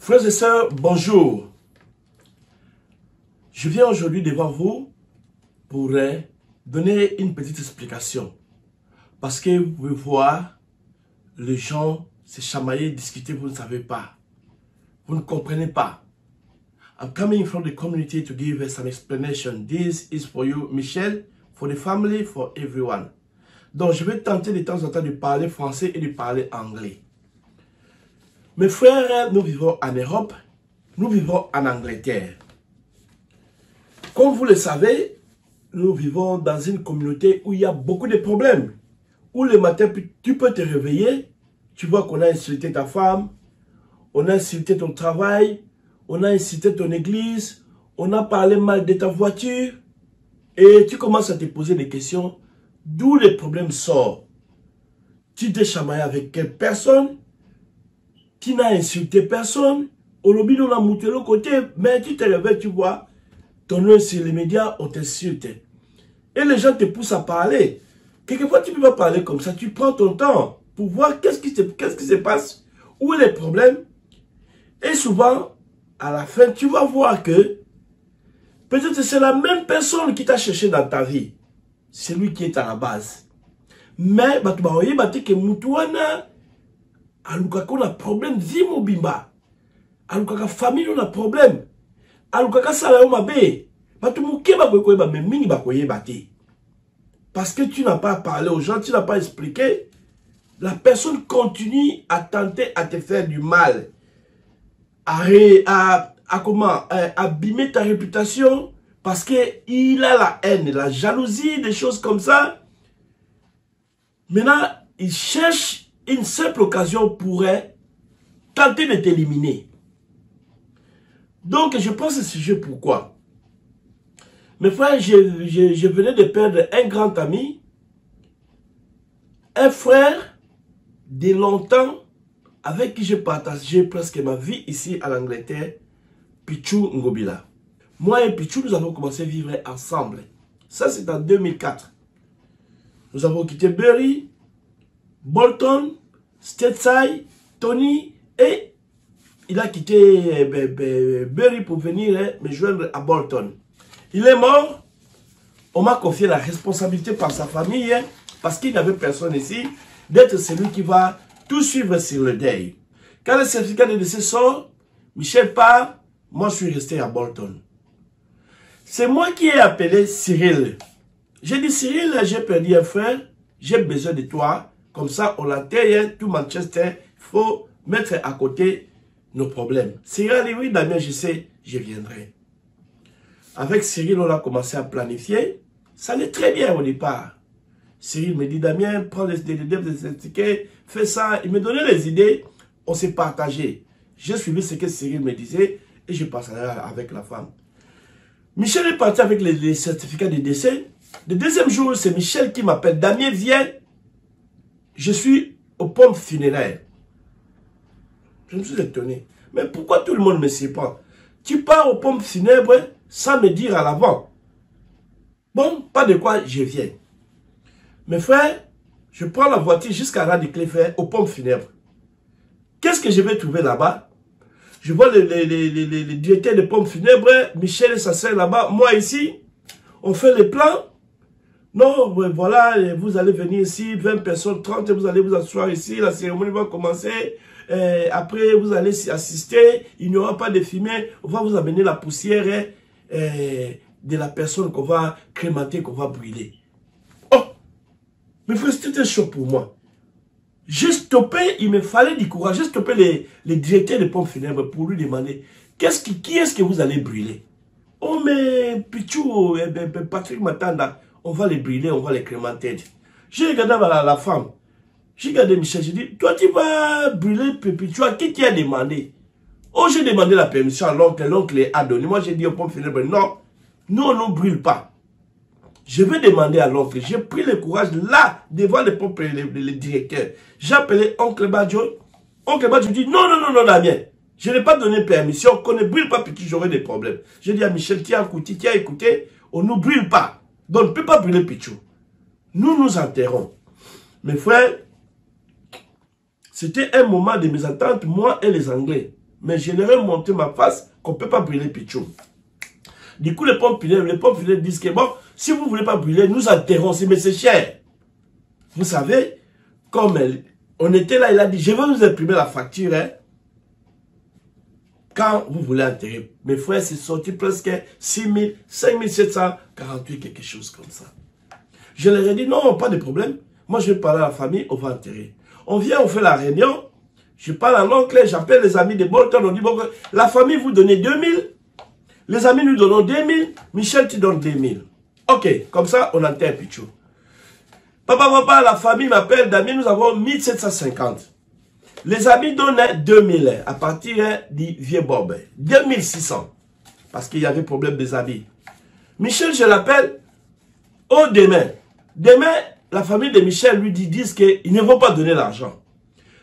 Frères et sœurs, bonjour. Je viens aujourd'hui devant vous pour donner une petite explication. Parce que vous pouvez voir, les gens se chamailler, discuter, vous ne savez pas. Vous ne comprenez pas. I'm coming from the community to give some explanation. This is for you, Michel, for the family, for everyone. Donc, je vais tenter de temps en temps de parler français et de parler anglais. Mes frères, nous vivons en Europe, nous vivons en Angleterre. Comme vous le savez, nous vivons dans une communauté où il y a beaucoup de problèmes. Où le matin, tu peux te réveiller, tu vois qu'on a insulté ta femme, on a insulté ton travail, on a insulté ton église, on a parlé mal de ta voiture, et tu commences à te poser des questions, d'où le problème sort. Tu t'es chamaillé avec quelle personne? Tu n'as insulté personne, au lobby on a monté l'autre côté, mais tu te réveilles, tu vois, ton nom sur les médias, on t'insulte. Et les gens te poussent à parler. Quelquefois, tu ne peux pas parler comme ça, tu prends ton temps pour voir qu'est-ce qui se passe, où est le problème. Et souvent, à la fin, tu vas voir que peut-être c'est la même personne qui t'a cherché dans ta vie. C'est lui qui est à la base. Mais, tu vas voir que Moutouana, alukaka on a problème zimo bimba alukaka famille on a problème alukaka salayo mabe batu muke bakoyeba mais mingi bakoyeba te parce que tu n'as pas parlé aux gens, tu n'as pas expliqué, la personne continue à tenter à te faire du mal, à abîmer ta réputation parce que il a la haine, la jalousie, des choses comme ça. Maintenant il cherche une simple occasion pourrait tenter de t'éliminer. Donc, je pense à ce sujet pourquoi. Mes frères, je venais de perdre un grand ami, un frère de longtemps, avec qui j'ai partagé presque ma vie ici à l'Angleterre, Pichou Ngobila. Moi et Pichou, nous avons commencé à vivre ensemble. Ça, c'est en 2004. Nous avons quitté Bury, Bolton, Stateside, Tony, et il a quitté Bury pour venir me joindre à Bolton. Il est mort, on m'a confié la responsabilité par sa famille, parce qu'il n'y avait personne ici, d'être celui qui va tout suivre sur le deuil. Quand le certificat de décès sort, Michel part, moi je suis resté à Bolton. C'est moi qui ai appelé Cyril. J'ai dit Cyril, j'ai perdu un frère, j'ai besoin de toi. Comme ça, on l'enterre, tout Manchester, il faut mettre à côté nos problèmes. Cyril a dit, oui, Damien, je sais, je viendrai. Avec Cyril, on a commencé à planifier. Ça allait très bien au départ. Cyril me dit, Damien, prends les tickets, fais ça. Il me donnait les idées, on s'est partagé. J'ai suivi ce que Cyril me disait et je passais avec la femme. Michel est parti avec les certificats de décès. Le deuxième jour, c'est Michel qui m'appelle, Damien, viens. Je suis aux pompes funéraires. Je me suis étonné. Mais pourquoi tout le monde me surprend? Tu pars aux pompes funèbres sans me dire à l'avant. Bon, pas de quoi, je viens. Mes frères, je prends la voiture jusqu'à Radicliffe aux pompes funèbres. Qu'est-ce que je vais trouver là-bas? Je vois les directeurs de pompes funèbres, Michel et sa sœur là-bas, moi ici. On fait les plans. Non, voilà, vous allez venir ici, 20 personnes, 30, vous allez vous asseoir ici, la cérémonie va commencer. Après, vous allez assister, il n'y aura pas de fumée, on va vous amener la poussière de la personne qu'on va crémenter, qu'on va brûler. Oh, mais frère, c'était chaud pour moi. J'ai stoppé, il me fallait du courage, j'ai stoppé les directeurs de pompes funèbres pour lui demander, qui est-ce que vous allez brûler? Oh, mais Pichou, Patrick Matanda, on va les brûler, on va les crémenter. J'ai regardé la femme. J'ai regardé Michel, j'ai dit, toi tu vas brûler Pichou, qui t'a demandé? Oh, j'ai demandé la permission à l'oncle, l'oncle a donné. Moi j'ai dit au pompe funèbre, non, nous on ne brûle pas. Je vais demander à l'oncle. J'ai pris le courage là, devant les pompes, les directeurs. J'ai appelé oncle Badjo. Oncle Badjo dit, non, non, non, non, Damien. Je n'ai pas donné permission, qu'on ne brûle pas Pichou, j'aurai des problèmes. J'ai dit à Michel, qui a écouté, on ne brûle pas. Donc, on ne peut pas brûler Pichou. Nous nous enterrons. Mes frères, c'était un moment de mésentente, moi et les Anglais. mais je leur ai montré ma face qu'on ne peut pas brûler Pichou. Du coup, les pompes funèbres disent que bon, si vous ne voulez pas brûler, nous enterrons, mais c'est cher. Vous savez, comme on était là, il a dit, je vais vous imprimer la facture, hein, quand vous voulez enterrer. Mes frères, c'est sorti presque 5748, quelque chose comme ça. Je leur ai dit, non, pas de problème. Moi, je vais parler à la famille, on va enterrer. On vient, on fait la réunion. Je parle à l'oncle, j'appelle les amis de Bolton. On dit, bon, la famille vous donnez 2000. Les amis nous donnons 2000. Michel, tu donnes 2000. Ok, comme ça, on enterre Pichou. Papa, la famille m'appelle, Damien, nous avons 1750. Les amis donnent 2000 à partir du vieux Bob. 2600. Parce qu'il y avait problème des amis. Michel, je l'appelle. Oh, demain. Demain, la famille de Michel lui disent qu'ils ne vont pas donner l'argent.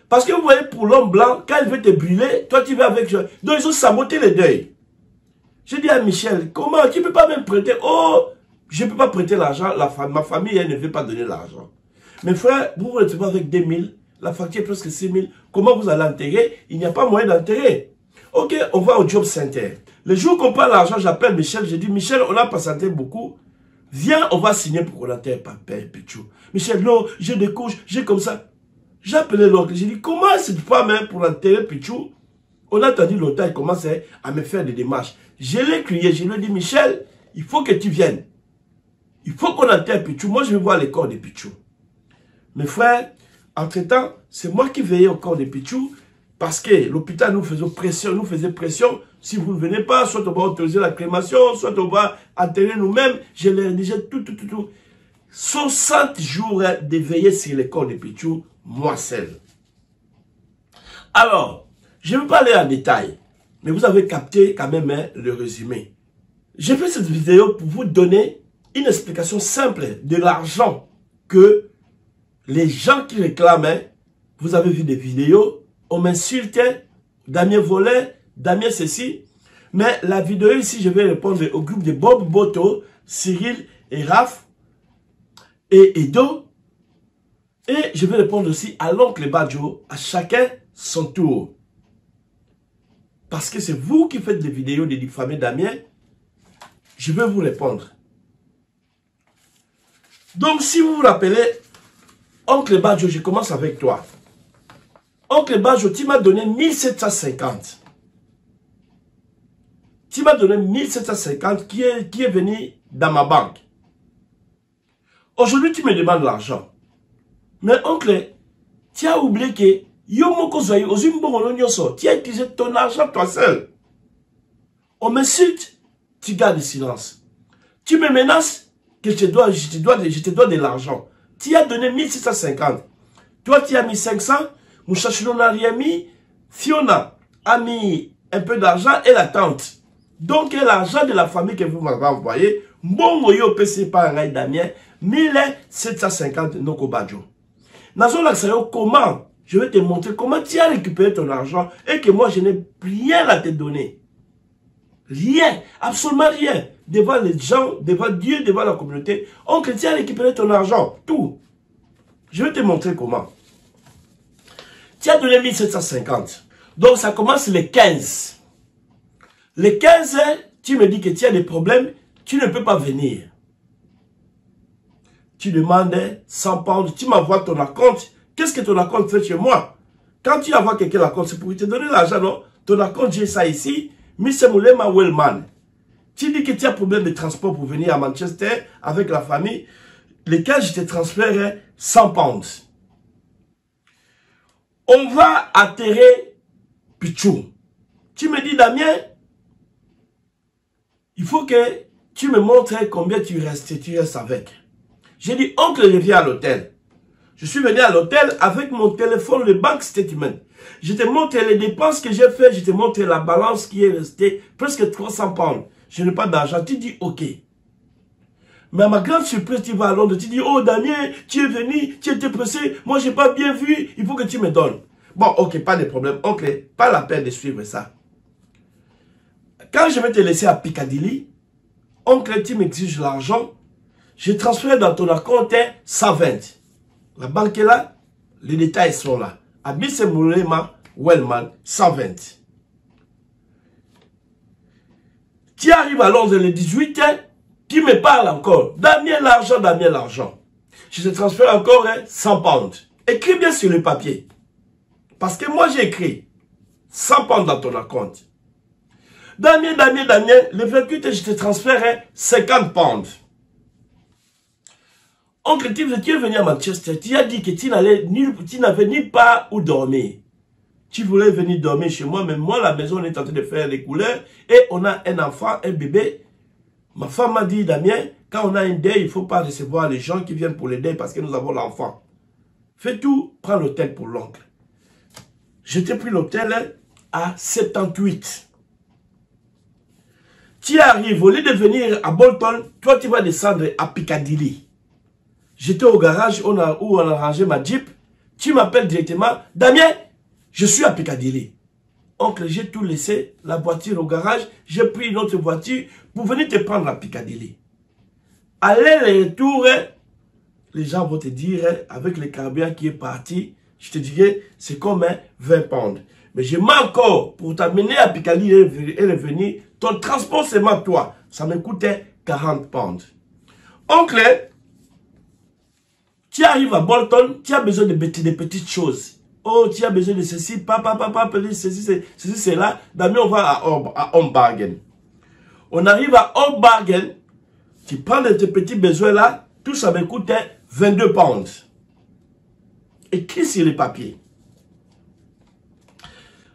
Parce que vous voyez, pour l'homme blanc, quand il veut te brûler, toi tu vas avec... Donc ils ont saboté les deuils. J'ai dit à Michel, comment? Tu ne peux pas même prêter? Oh, je ne peux pas prêter l'argent. Ma famille, elle ne veut pas donner l'argent. Mes frères, vous vous retrouvez avec 2000. La facture est presque 6000. Comment vous allez enterrer? Il n'y a pas moyen d'enterrer. Ok, on va au job center. Le jour qu'on prend l'argent, j'appelle Michel. Je dis, Michel, on n'a pas santé beaucoup. Viens, on va signer pour qu'on enterre Papa et Pichou. Michel, non, j'ai des couches, j'ai comme ça. J'ai appelé l'oncle. J'ai dit, comment cette femme, hein, pour enterrer Pichou? On a attendu longtemps, il commence à me faire des démarches. Je l'ai crié, je lui ai dit, Michel, il faut que tu viennes. Il faut qu'on enterre Pichou. Moi, je veux voir le corps de Pichou. Mes frères, entre-temps, c'est moi qui veillais au corps de Pichou parce que l'hôpital nous faisait pression. Si vous ne venez pas, soit on va autoriser la crémation, soit on va enterrer nous-mêmes. Je leur disais tout. 60 jours de veiller sur le corps de Pichou, moi seul. Alors, je ne vais pas aller en détail, mais vous avez capté quand même hein, le résumé. J'ai fait cette vidéo pour vous donner une explication simple de l'argent que les gens qui réclament, hein, vous avez vu des vidéos, on m'insultait, Damien volait, Damien ceci, mais la vidéo ici, je vais répondre au groupe de Bob Boto, Cyril et Raph, et Edo, et je vais répondre aussi à l'oncle Badjo, à chacun son tour. Parce que c'est vous qui faites des vidéos de diffamer Damien, je vais vous répondre. Donc, si vous vous rappelez, oncle Badjo, je commence avec toi. Oncle Badjo, tu m'as donné 1750. Tu m'as donné 1750 qui est venu dans ma banque. Aujourd'hui, tu me demandes l'argent. Mais oncle, tu as oublié que tu as utilisé ton argent toi seul. On m'insulte, tu gardes le silence. Tu me menaces que je te dois de l'argent. Tu as donné 1750. Toi, tu as mis 500. Mouchachilon n'a rien mis. Fiona a mis un peu d'argent et la tante. Donc, l'argent de la famille que vous m'avez envoyé, bon, yo PC par un Damien, 1750 Noko Badjo. Nazo Laxayo, comment? Je vais te montrer comment tu as récupéré ton argent et que moi, je n'ai rien à te donner. Rien, absolument rien. Devant les gens, devant Dieu, devant la communauté. Oncle, tu as récupéré ton argent, tout. Je vais te montrer comment. Tu as donné 1750. Donc, ça commence le 15. Le 15, tu me dis que tu as des problèmes, tu ne peux pas venir. Tu demandes 100 pounds, tu m'envoies ton acompte. Qu'est-ce que ton acompte fait chez moi? Quand tu envoies quelqu'un l'acompte, c'est pour te donner l'argent, non? Ton acompte, j'ai ça ici. Mr. Moulema Wellman. Tu dis que tu as problème de transport pour venir à Manchester avec la famille. Lesquels je te transfère 100 pounds. On va atterrir Pichou. Tu me dis, Damien, il faut que tu me montres combien tu restes avec. J'ai dit, oncle, je viens à l'hôtel. Je suis venu à l'hôtel avec mon téléphone, le bank statement. Je te montre les dépenses que j'ai faites, je te montre la balance qui est restée, presque 300 pounds. Je n'ai pas d'argent. Tu dis, ok. Mais à ma grande surprise, tu vas à Londres, tu dis, oh Damien, tu es venu, tu étais pressé, moi je n'ai pas bien vu, il faut que tu me donnes. Bon, ok, pas de problème. Ok, pas la peine de suivre ça. Quand je vais te laisser à Piccadilly, oncle, tu m'exiges l'argent, je transfère dans ton compte 120. La banque est là, les détails sont là. Abisse Moulema Wellman, 120. Tu arrives à Londres le 18, tu me parles encore. Damien l'argent, Damien l'argent. Je te transfère encore 100 pounds. Écris bien sur le papier. Parce que moi j'ai écrit 100 pounds dans ton compte. Damien, le 28, je te transfère 50 pounds. Oncle, tu es venu à Manchester, tu as dit que tu n'avais nulle part où dormir. Tu voulais venir dormir chez moi, mais moi, la maison, on est en train de faire les couleurs et on a un enfant, un bébé. Ma femme m'a dit, Damien, quand on a un deuil, il ne faut pas recevoir les gens qui viennent pour le deuil parce que nous avons l'enfant. Fais tout, prends l'hôtel pour l'oncle. Je t'ai pris l'hôtel à 78. Tu arrives, au lieu de venir à Bolton, toi, tu vas descendre à Piccadilly. J'étais au garage où on a rangé ma Jeep. Tu m'appelles directement, Damien, je suis à Piccadilly. Oncle, j'ai tout laissé, la voiture au garage. J'ai pris une autre voiture pour venir te prendre à Piccadilly. Aller-retour, les gens vont te dire, avec le carburant qui est parti, je te dirais, c'est comme 20 pounds. Mais je mets encore pour t'amener à Piccadilly et revenir. Ton transport, c'est moi, toi. Ça me coûtait 40 pounds. Oncle, tu arrives à Bolton, tu as besoin de petites choses. Oh, tu as besoin de ceci, papa, ceci, c'est là. Damien, on va à Home Bargain. On arrive à Home Bargain, tu prends de tes petits besoins là, tout ça me coûte 22 pounds. Écris sur les papiers.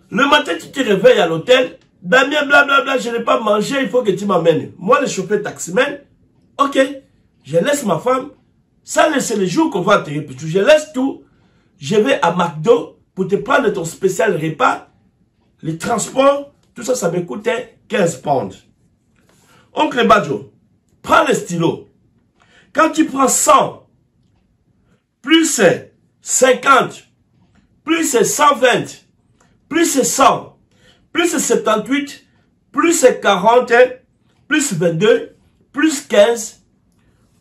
Le matin, tu te réveilles à l'hôtel, Damien, blablabla, je n'ai pas mangé, il faut que tu m'amènes. Moi, le chauffeur taximène, ok, je laisse ma femme, ça c'est le jour qu'on va atterrir. Je laisse tout. Je vais à McDo pour te prendre ton spécial repas. Les transports, tout ça, ça me coûtait 15 pounds. Oncle Badjo, prends le stylo. Quand tu prends 100, plus 50, plus 120, plus 100, plus 78, plus 40, plus 22, plus 15,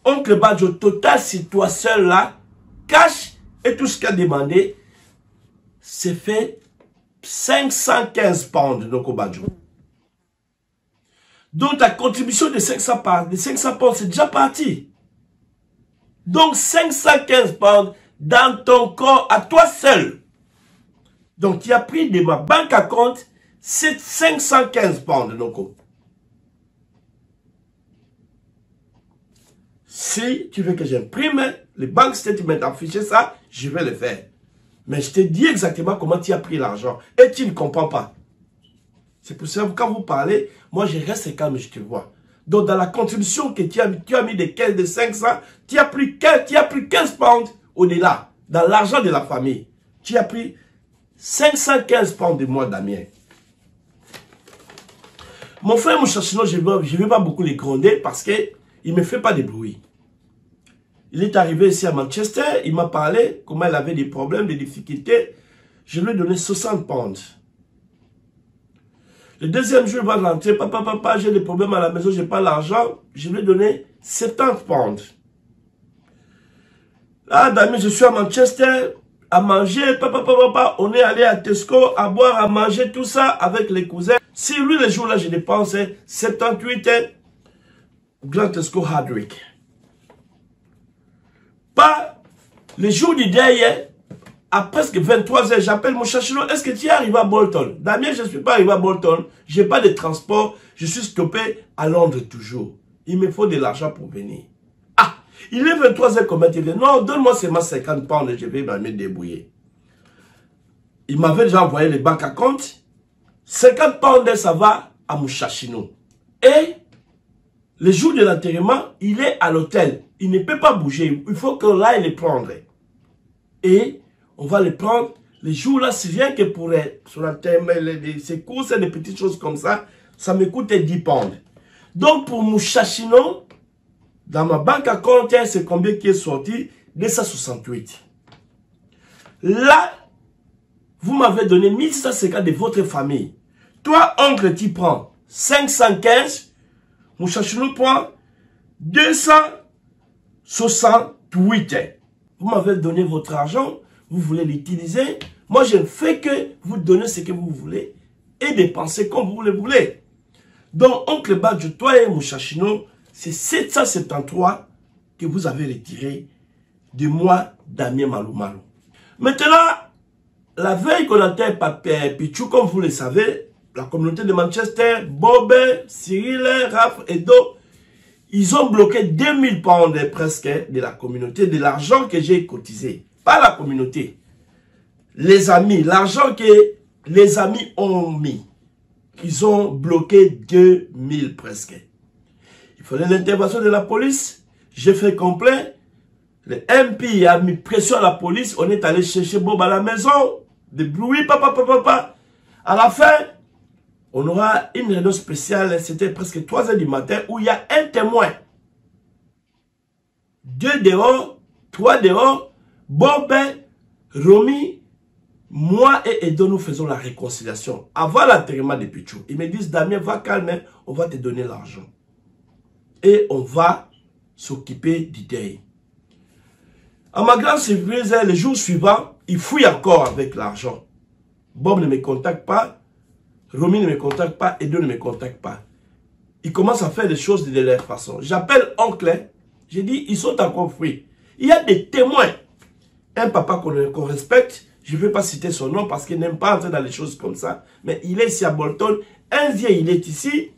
Oncle Badjo, total, si toi seul là, cash et tout ce qu'il a demandé, c'est fait 515 pounds, Oncle Badjo. Donc ta contribution de 500 pounds, c'est déjà parti. Donc 515 pounds dans ton corps à toi seul. Donc tu as pris de ma banque à compte, c'est 515 pounds, Oncle. Si tu veux que j'imprime les bank statements, afficher ça, je vais le faire. Mais je te dis exactement comment tu as pris l'argent. Et tu ne comprends pas. C'est pour ça que quand vous parlez, moi je reste calme, je te vois. Donc dans la contribution que tu as mis des caisses de 500, tu as pris 15 pounds au-delà. Dans l'argent de la famille. Tu as pris 515 pounds de moi, Damien. Mon frère Mouchachino, je ne vais pas beaucoup les gronder parce qu'il ne me fait pas de bruit. Il est arrivé ici à Manchester, il m'a parlé comment il avait des problèmes, des difficultés. Je lui ai donné 60 pounds. Le deuxième jour, il va rentrer, papa, j'ai des problèmes à la maison, je n'ai pas l'argent. Je lui ai donné 70 pounds. Là, Damien, je suis à Manchester, à manger, papa, on est allé à Tesco, à boire, à manger, tout ça avec les cousins. Si lui, le jour-là, je dépense 78 Grand Tesco Hardwick. Pas le jour du deuil, à presque 23 h, j'appelle mon chachino, est-ce que tu es arrivé à Bolton? Damien, je ne suis pas arrivé à Bolton, je n'ai pas de transport, je suis stoppé à Londres toujours. Il me faut de l'argent pour venir. Ah, il est 23 h comment il dit, non, donne-moi seulement 50 pounds et je vais me débrouiller. Il m'avait déjà envoyé les banques à compte, 50 pounds, ça va à mon chachino. Et le jour de l'enterrement, il est à l'hôtel. Il ne peut pas bouger. Il faut qu'on aille les prendre. Et on va les prendre. Les jours-là, c'est rien que pour sur l'enterrement, ces courses et des petites choses comme ça, ça me coûte 10 pounds. Donc, pour Mouchachino, dans ma banque à compte, c'est combien qui est sorti? 268. Là, vous m'avez donné 1650 de votre famille. Toi, oncle, tu prends 515. Mouchachino prend 268. Vous m'avez donné votre argent, vous voulez l'utiliser. Moi, je ne fais que vous donner ce que vous voulez et dépenser comme vous le voulez. Donc, oncle Badjo, toi et Mouchachino, c'est 773 que vous avez retiré de moi, Damien Malou Malou. Maintenant, la veille qu'on a été Pichou, comme vous le savez, la communauté de Manchester, Bob, Cyril, Raph et Do, ils ont bloqué 2000 pounds presque de la communauté, de l'argent que j'ai cotisé. Pas la communauté. Les amis, l'argent que les amis ont mis. Ils ont bloqué 2000 presque. Il fallait l'intervention de la police. J'ai fait complet. Le MP a mis pression à la police. On est allé chercher Bob à la maison. Des bruits, papa. À la fin, on aura une réunion spéciale. C'était presque 3 h du matin où il y a un témoin. 2 dehors, 3 dehors. Bob, Romy, moi et Edo, nous faisons la réconciliation. Avant l'enterrement de Pichou, ils me disent, Damien, va calmer, on va te donner l'argent. Et on va s'occuper du deuil. À ma grande surprise, le jour suivant, il fouille encore avec l'argent. Bob ne me contacte pas, Romy ne me contacte pas, Edo ne me contacte pas. Ils commencent à faire des choses de leur façon. J'appelle oncle, j'ai dit, ils sont encore fouillés. Il y a des témoins. Un papa qu'on respecte, je ne veux pas citer son nom parce qu'il n'aime pas entrer dans les choses comme ça. Mais il est ici à Bolton. Un vieil, il est ici.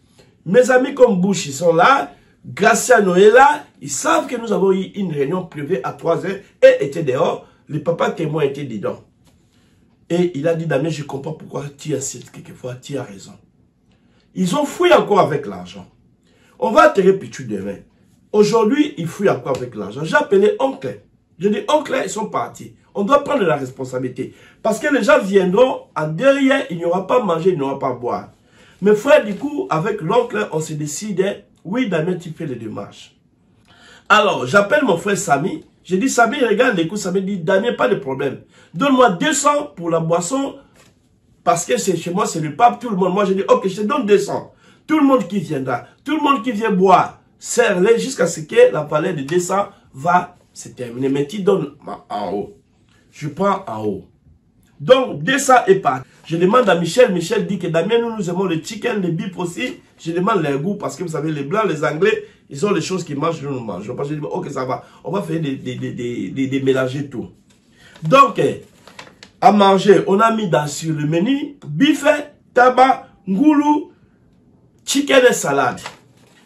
Mes amis comme Bush, ils sont là. Graciano est là. Ils savent que nous avons eu une réunion privée à 3 h et était dehors. Le papa témoin était dedans. Et il a dit, Damien, je comprends pourquoi tu as cette quelquefois, tu as raison. Ils ont fouillé encore avec l'argent. On va atterrir Pichou demain. Aujourd'hui, ils fouillent encore avec l'argent. J'ai appelé oncle. Je dis, oncle, ils sont partis. On doit prendre la responsabilité. Parce que les gens viendront en derrière, il n'y aura pas à manger, il n'y aura pas à boire. Mes frères, du coup, avec l'oncle, on se décide, oui, Damien, tu fais les démarches. Alors, j'appelle mon frère Samy. Je dis, Samy, regarde les coups. Samy dit, Damien, pas de problème. Donne-moi 200 pour la boisson. Parce que c'est chez moi, c'est le pape, tout le monde. Moi, je dis, ok, je te donne 200. Tout le monde qui viendra, tout le monde qui vient boire, serre-les jusqu'à ce que la valeur de 200 va se terminer. Mais tu donnes en haut. Je prends en haut. Donc, 200 est parti. Je demande à Michel. Michel dit que Damien, nous aimons le chicken, le beef aussi. Je demande leur goût parce que vous savez, les blancs, les anglais, ils ont les choses qu'ils mangent, nous mangeons. Je dis, ok, ça va. On va faire des mélanger tout. Donc, à manger, on a mis sur le menu beef, tabac, ngoulou, chicken et salade.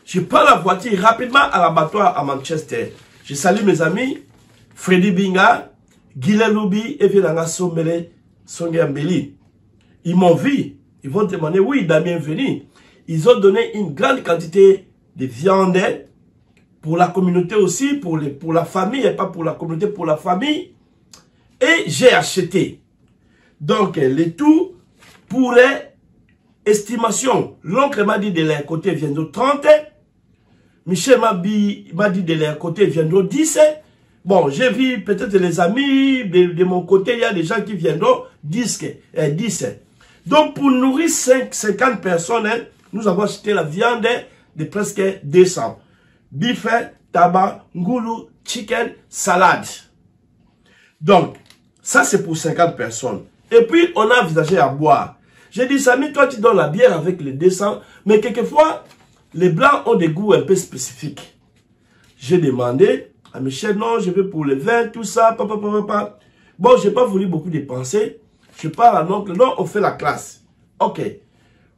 Je prends la voiture rapidement à l'abattoir à Manchester. Je salue mes amis, Freddy Binga, Guylaine Loubi et Vilanga Sommele Songiambeli. Ils m'ont vu. Ils vont demander, oui, Damien venu. Ils ont donné une grande quantité de viande pour la communauté aussi, pour la famille, et pas pour la communauté, pour la famille. Et j'ai acheté. Donc, le tout pour les estimations. L'oncle m'a dit de leur côté viendront 30. Michel m'a dit de leur côté viendront 10. Bon, j'ai vu peut-être les amis de mon côté, il y a des gens qui viendront 10. Donc, pour nourrir 50 personnes, nous avons acheté la viande de presque 200. Beef, tabac, ngoulou, chicken, salade. Donc, ça c'est pour 50 personnes. Et puis, on a envisagé à boire. J'ai dit, Samy, toi tu donnes la bière avec les 200, mais quelquefois, les blancs ont des goûts un peu spécifiques. J'ai demandé à Michel, non, je veux pour le vin, tout ça, papa. Bon, je n'ai pas voulu beaucoup dépenser. Je parle à l'oncle, non, on fait la classe. Ok.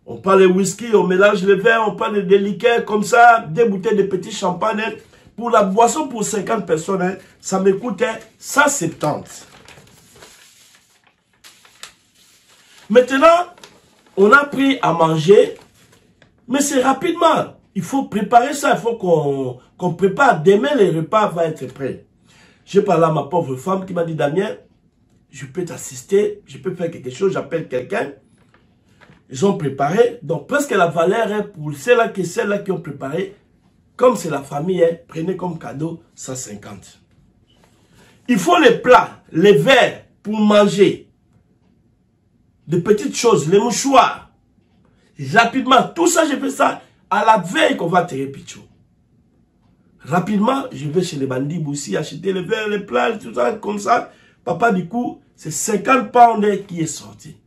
On parle de whisky, on mélange le vin, on parle de liqueurs comme ça, des bouteilles de petits champagne. Pour la boisson pour 50 personnes, ça me coûtait 170. Maintenant, on a pris à manger, mais c'est rapidement. Il faut préparer ça, il faut qu'on prépare. Demain, le repas va être prêt. J'ai parlé à ma pauvre femme qui m'a dit, Damien, je peux t'assister, je peux faire quelque chose, j'appelle quelqu'un. Ils ont préparé, donc presque la valeur est pour celles-là qui ont préparé, comme c'est la famille, prenez comme cadeau 150. Il faut les plats, les verres pour manger, des petites choses, les mouchoirs. Rapidement, tout ça, je fais ça à la veille qu'on va tirer Pichou. Rapidement, je vais chez les bandits aussi acheter les verres, les plats, tout ça, comme ça. Papa, du coup, c'est 50 pounds qui est sorti.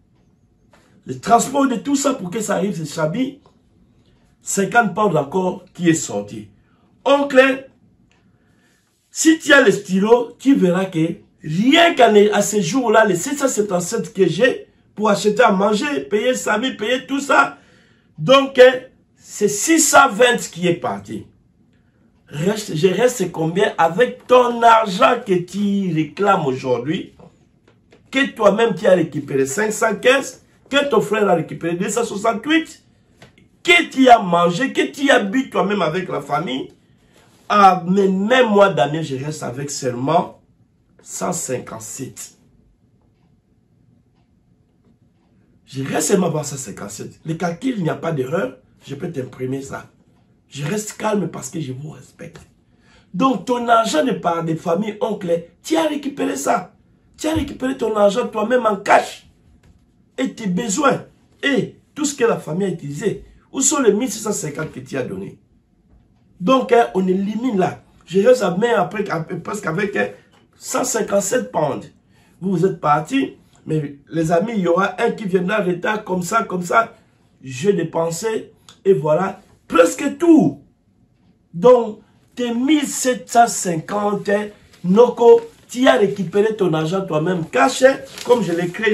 Le transport de tout ça pour que ça arrive, c'est Chabi. 50 pounds encore qui est sorti. Oncle, si tu as le stylo, tu verras que rien qu'à ce jour-là, les 777 que j'ai pour acheter à manger, payer Samy, payer tout ça, donc c'est 620 qui est parti. Je reste combien avec ton argent que tu réclames aujourd'hui, que toi-même tu as récupéré 515, que ton frère a récupéré 268, que tu as mangé, que tu as bu toi-même avec la famille. Ah, mais même moi, Damien, je reste avec seulement 157. Je reste seulement avec 157. Le calcul, il n'y a pas d'erreur. Je peux t'imprimer ça. Je reste calme parce que je vous respecte. Donc, ton argent de part des familles, oncle, tu as récupéré ça. Tu as récupéré ton argent toi-même en cash. Et tes besoins. Et tout ce que la famille a utilisé. Où sont les 1650 que tu as donné? Donc, on élimine là. Je reste à main après, presque avec 157 pounds. Vous êtes partis. Mais les amis, il y aura un qui viendra en retard comme ça, comme ça. J'ai dépensé. Et voilà. Presque tout. Donc, tes 1750, Noko, tu as récupéré ton argent toi-même caché, comme je l'écris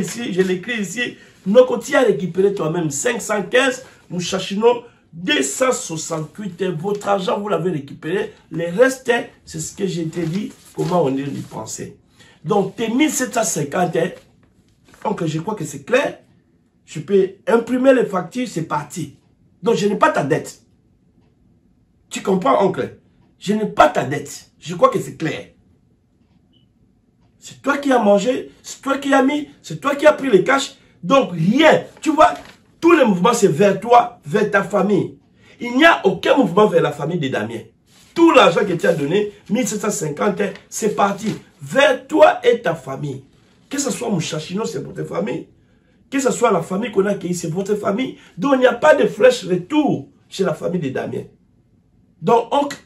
ici, Noko, tu as récupéré toi-même 515, Mouchachino, 268, votre argent, vous l'avez récupéré, le reste, c'est ce que j'ai te dit, comment on est dépensé. Donc, tes 1750, donc je crois que c'est clair, je peux imprimer les factures, c'est parti. Donc, je n'ai pas ta dette. Tu comprends, oncle? Je n'ai pas ta dette. Je crois que c'est clair. C'est toi qui as mangé, c'est toi qui as mis, c'est toi qui as pris les cash. Donc, rien. Tu vois, tous les mouvements, c'est vers toi, vers ta famille. Il n'y a aucun mouvement vers la famille de Damien. Tout l'argent que tu as donné, 1750, c'est parti. Vers toi et ta famille. Que ce soit Mouchachino, c'est pour ta famille. Que ce soit la famille qu'on a accueillie, c'est votre famille. Donc, il n'y a pas de flèche retour chez la famille de Damien. Donc, oncle,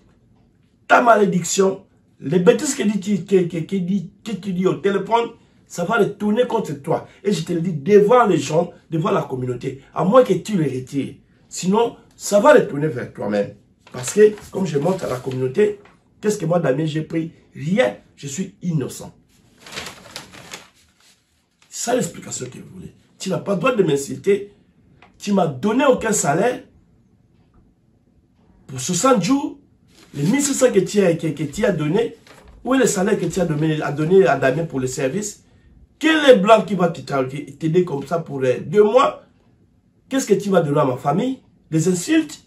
ta malédiction, les bêtises que tu dis au téléphone, ça va retourner contre toi. Et je te le dis devant les gens, devant la communauté, à moins que tu les retires. Sinon, ça va retourner vers toi-même. Parce que, comme je montre à la communauté, qu'est-ce que moi, Damien, j'ai pris? Rien. Je suis innocent. C'est ça l'explication que vous voulez. Tu n'as pas le droit de m'insulter. Tu m'as donné aucun salaire. Pour 60 jours, les 1600 que tu as donné, où est le salaire que tu as donné à Damien pour le service? Quel est blanc qui va t'aider comme ça pour 2 mois? Qu'est-ce que tu vas donner à ma famille? Des insultes?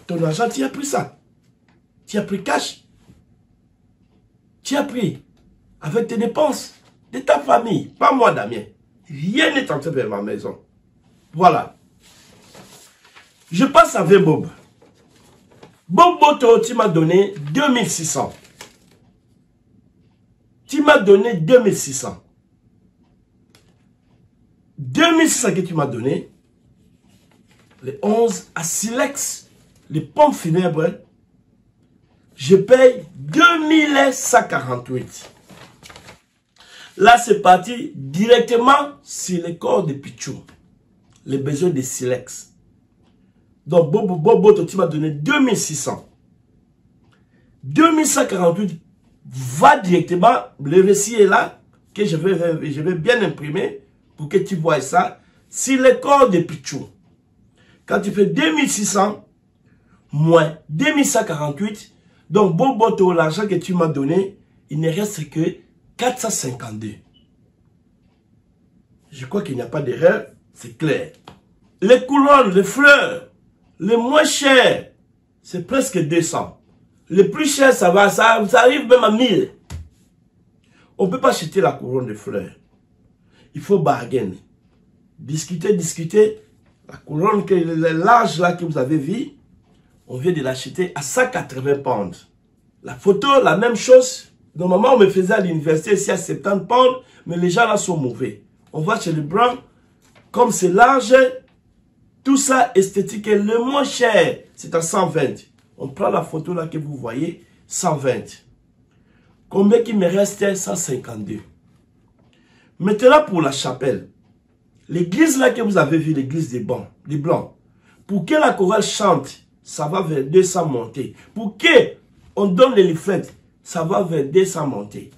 Ton argent, tu as pris ça. Tu as pris cash. Tu as pris avec tes dépenses de ta famille. Pas moi, Damien. Rien n'est entré vers ma maison. Voilà. Je passe avec Bob. Bob Boto, tu m'as donné 2600. Tu m'as donné 2600. 2600 que tu m'as donné, les 11 à Silex, les pompes funèbres, je paye 2148. Là, c'est parti directement sur le corps de Pichou. Les besoins de Silex. Donc, Bob, tu m'as donné 2600. 2148 va directement, le récit est là, que je vais bien imprimer pour que tu vois ça. C'est le corps de Pichou. Quand tu fais 2600 moins 2148, donc Boboto, l'argent que tu m'as donné, il ne reste que 452. Je crois qu'il n'y a pas d'erreur, c'est clair. Les couronnes, les fleurs, les moins chers, c'est presque 200. Les plus chers, ça arrive même à 1000. On ne peut pas acheter la couronne de fleurs. Il faut bargainer. Discuter. La couronne, l'âge là que vous avez vu, on vient de l'acheter à 180 pounds. La photo, la même chose. Normalement, on me faisait à l'université ici à 70 pounds, mais les gens là sont mauvais. On va chez le blanc, comme c'est large, tout ça esthétique est le moins cher. C'est à 120. On prend la photo là que vous voyez, 120. Combien qui me reste? 152. Maintenant pour la chapelle. L'église là que vous avez vu, l'église des Blancs. Pour que la chorale chante, ça va vers 200 montées. Pour que on donne les leaflets, ça va vers 200 montées.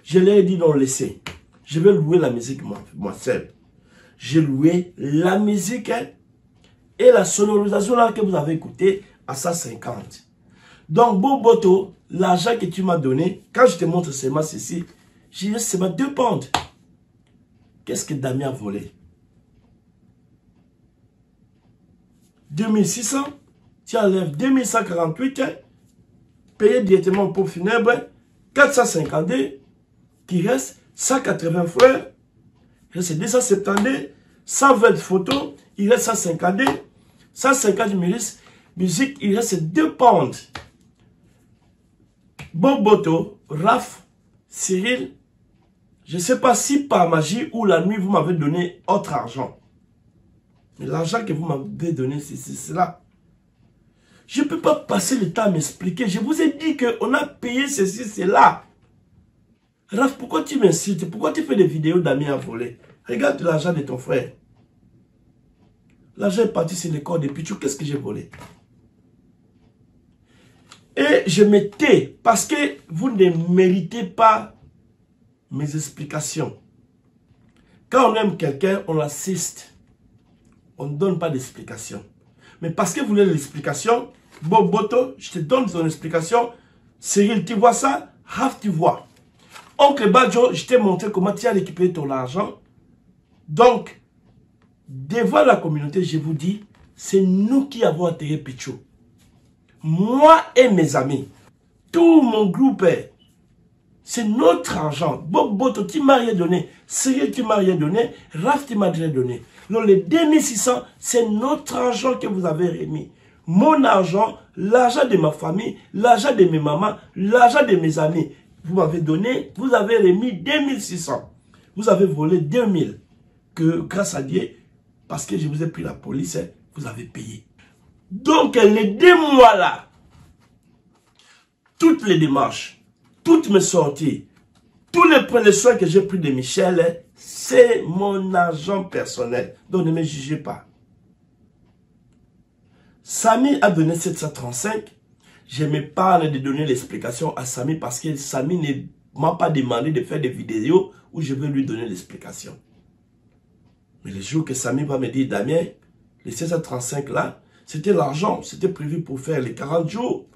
Je leur ai dit non, laissez. Je vais louer la musique moi seul. J'ai loué la musique et la sonorisation là que vous avez écouté à 150. Donc, Boboto, l'argent que tu m'as donné, quand je te montre seulement ceci, j'ai dit c'est ma 2 pentes. Qu'est-ce que Damien a volé? 2600, tu enlèves 2148, payé directement au pot funèbre, 452, qui reste 180 fleurs, il reste 272, 120 photos, il reste 152, 150 musique, il reste 2 pentes. Boboto, Raph, Cyril, je ne sais pas si par magie ou la nuit vous m'avez donné autre argent. Mais l'argent que vous m'avez donné, c'est cela. Je ne peux pas passer le temps à m'expliquer. Je vous ai dit qu'on a payé ceci, cela. Raph, pourquoi tu m'insultes? Pourquoi tu fais des vidéos d'amis à voler? Regarde l'argent de ton frère. L'argent est parti sur le corps de Pichou. Qu'est-ce que j'ai volé? Et je me tais parce que vous ne méritez pas mes explications. Quand on aime quelqu'un, on l'assiste. On ne donne pas d'explication. Mais parce que vous voulez l'explication, Boboto, je te donne son explication. Cyril, tu vois ça? Raph, tu vois. Oncle Badjo, je t'ai montré comment tu as récupéré ton argent. Donc, devant la communauté, je vous dis, c'est nous qui avons atterri Pichou. Moi et mes amis, tout mon groupe, c'est notre argent. Boboto, tu m'as rien donné. Cyril, tu m'as rien donné. Raph, tu m'as rien donné. Donc, les 2600, c'est notre argent que vous avez remis. Mon argent, l'argent de ma famille, l'argent de mes mamans, l'argent de mes amis. Vous m'avez donné, vous avez remis 2600. Vous avez volé 2000. Que grâce à Dieu, parce que je vous ai pris la police, vous avez payé. Donc, les 2 mois là, toutes les démarches, toutes mes sorties, tous les soins que j'ai pris de Michel, c'est mon argent personnel. Donc, ne me jugez pas. Samy a donné 735. Je me parle de donner l'explication à Samy parce que Samy ne m'a pas demandé de faire des vidéos où je vais lui donner l'explication. Mais le jour que Samy va me dire, Damien, les 735 là, c'était l'argent, c'était prévu pour faire les 40 jours.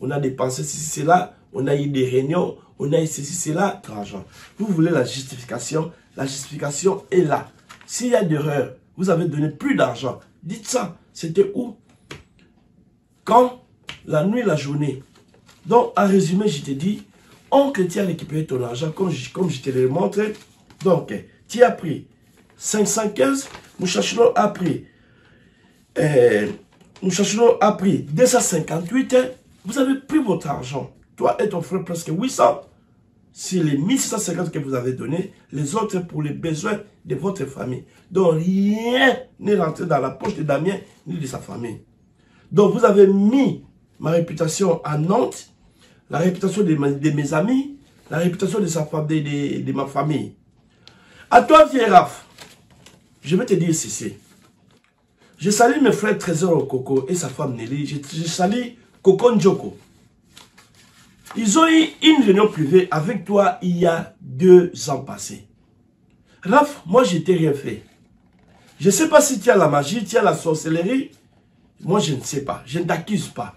On a dépensé ceci, cela, on a eu des réunions, on a eu ceci, cela, l'argent. Vous voulez la justification est là. S'il y a d'erreur, vous avez donné plus d'argent, dites ça, c'était où? Quand? La nuit, la journée. Donc, en résumé, je te dis, oncle, tu as récupéré ton argent, comme je te l'ai montré. Donc, tu as pris 515, Mouchachino a pris 258. Vous avez pris votre argent. Toi et ton frère, presque 800. C'est les 1650 que vous avez donné, les autres pour les besoins de votre famille. Donc, rien n'est rentré dans la poche de Damien ni de sa famille. Donc, vous avez mis ma réputation à Nantes, la réputation de mes amis, la réputation de ma famille. À toi, vieux Raph, je vais te dire ceci. Je salue mes frères Trésor Okoko et sa femme Nelly. Je salue Coco Njoko. Ils ont eu une réunion privée avec toi il y a 2 ans passés. Raph, moi, je t'ai rien fait. Je ne sais pas si tu as la magie, tu as la sorcellerie. Moi, je ne sais pas. Je ne t'accuse pas.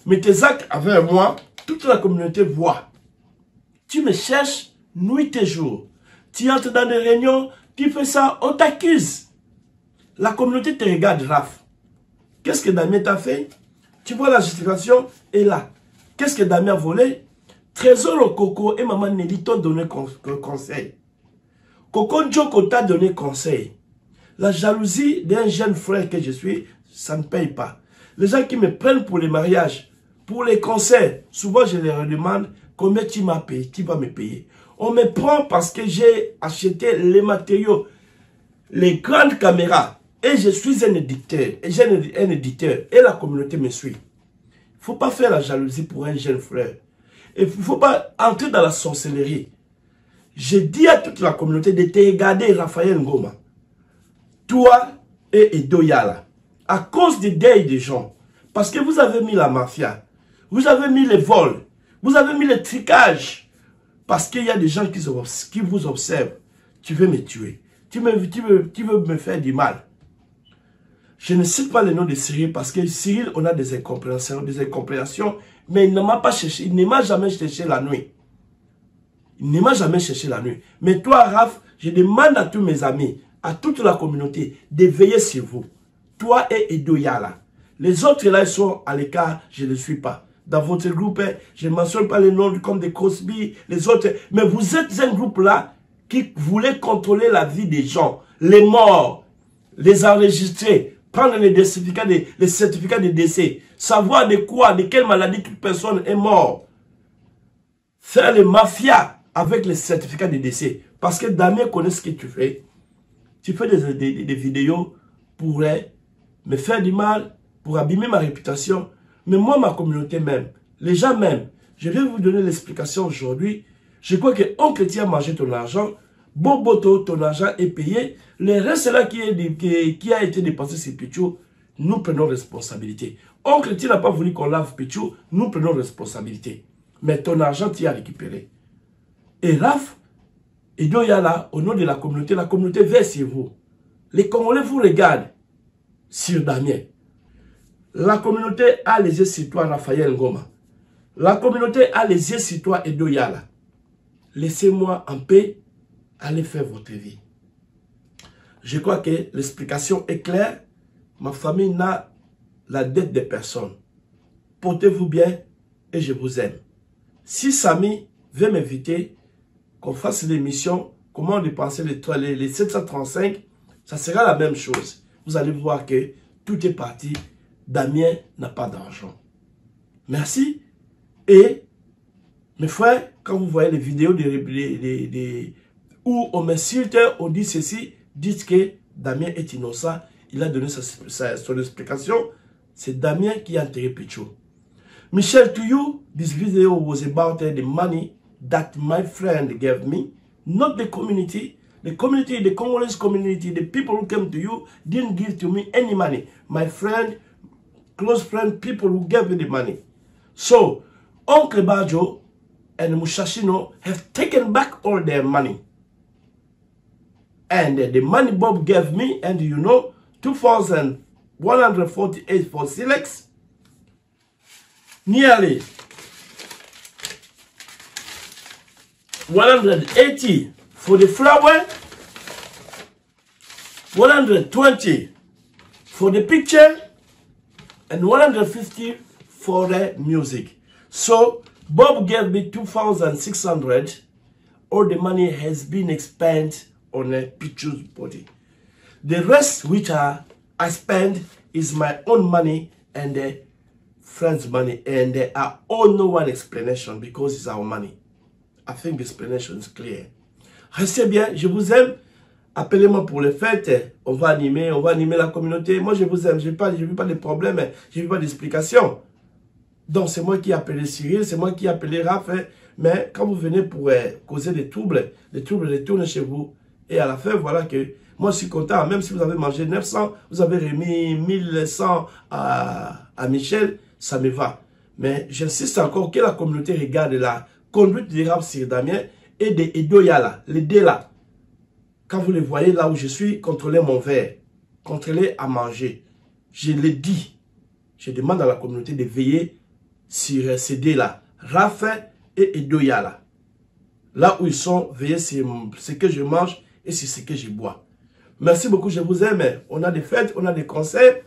Mais tes actes avec moi, toute la communauté voit. Tu me cherches nuit et jour. Tu entres dans des réunions, tu fais ça, on t'accuse. La communauté te regarde, Raph. Qu'est-ce que Damien t'a fait? Tu vois la justification est là. Qu'est-ce que Damien a volé? Trésor au Coco et Maman Nelly t'ont donné conseil. Coco Njoko t'a donné conseil. La jalousie d'un jeune frère que je suis, ça ne paye pas. Les gens qui me prennent pour les mariages, pour les concerts, souvent je leur demande combien tu m'as payé, tu vas me payer. On me prend parce que j'ai acheté les matériaux, les grandes caméras, et je suis un éditeur, et la communauté me suit. Il ne faut pas faire la jalousie pour un jeune frère. Il ne faut pas entrer dans la sorcellerie. Je dis à toute la communauté de te regarder Raphaël Ngoma. Toi et Edo Yala. à cause des deuils des gens. Parce que vous avez mis la mafia, vous avez mis les vols, vous avez mis les tricages. Parce qu'il y a des gens qui vous observent. Tu veux me tuer. Tu veux me faire du mal. Je ne cite pas le nom de Cyril parce que Cyril, on a des incompréhensions, mais il ne m'a pas cherché, il ne m'a jamais cherché la nuit. Il ne m'a jamais cherché la nuit. Mais toi, Raph, je demande à tous mes amis, à toute la communauté, de veiller sur vous. Toi et Edo Yala. Les autres là, ils sont à l'écart, je ne suis pas. Dans votre groupe, je ne mentionne pas les noms comme des Cosby, les autres. Mais vous êtes un groupe là qui voulait contrôler la vie des gens. Les morts, les enregistrer, prendre les certificats de décès, savoir de quoi, de quelle maladie toute personne est morte. Faire les mafias avec les certificats de décès. Parce que Damien connaît ce que tu fais. Tu fais des vidéos pour me faire du mal, pour abîmer ma réputation. Mais moi, ma communauté même, les gens même, je vais vous donner l'explication aujourd'hui. Je crois que Oncle Tia a mangé ton argent, Boboto, ton argent est payé. Le reste là qui a été dépensé sur Pichou, nous prenons responsabilité. Oncle Tia n'a pas voulu qu'on lave Pichou, nous prenons responsabilité. Mais ton argent, tu as récupéré. Et Raph, Edo Yala, au nom de la communauté veille sur vous. Les Congolais vous regardent sur Damien. La communauté a les yeux sur toi, Raphaël Ngoma. La communauté a les yeux sur toi, Edo Yala. Laissez-moi en paix, allez faire votre vie. Je crois que l'explication est claire. Ma famille n'a la dette de personne. Portez-vous bien et je vous aime. Si Samy veut m'inviter, qu'on fasse l'émission, comment dépenser les 735, ça sera la même chose. Vous allez voir que tout est parti. Damien n'a pas d'argent. Merci. Et mes frères, quand vous voyez les vidéos où on m'insulte, on dit ceci, dites que Damien est innocent. Il a donné son explication. C'est Damien qui a enterré Pichou. Michel, to you, this video was about the money that my friend gave me, not the community. The community, the Congolese community, the people who came to you didn't give to me any money. My friend, close friend, people who gave me the money. So, Uncle Bajo and Mushashino have taken back all their money. And the money Bob gave me, and you know, 2,148 for Silex, nearly 180 for the flower, 120 for the picture, and 150 for the music. So Bob gave me 2,600. All the money has been expended on a Pichu's body. The rest which I spend is my own money and the friend's money, and I owe no one explanation because it's our money. I think the explanation is clear. Restez bien, je vous aime. Appelez-moi pour les fêtes. On va animer la communauté. Moi, je vous aime. Je n'ai pas de problème. Je n'ai pas d'explication. Donc, c'est moi qui ai appelé Cyril. C'est moi qui ai appelé Raph. Mais quand vous venez pour causer des troubles retournent chez vous. Et à la fin, voilà que moi, je suis content. Même si vous avez mangé 900, vous avez remis 1100 à Michel, ça me va. Mais j'insiste encore que la communauté regarde la conduite de Raph sur Damien et de Edo Yala, les deux là. Quand vous les voyez là où je suis, contrôlez mon verre, contrôlez à manger. Je l'ai dit. Je demande à la communauté de veiller sur ces deux là, Raph et Edo Yala. Là où ils sont, veillez sur ce que je mange et sur ce que je bois. Merci beaucoup, je vous aime. On a des fêtes, on a des concerts.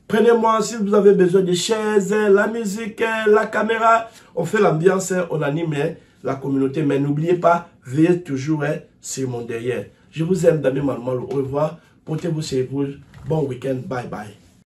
Prenez-moi si vous avez besoin de chaises, la musique, la caméra. On fait l'ambiance, on anime la communauté. Mais n'oubliez pas, veillez toujours sur mon derrière. Je vous aime, Damien Malmal. Au revoir. Portez-vous chez vous. Bon week-end. Bye bye.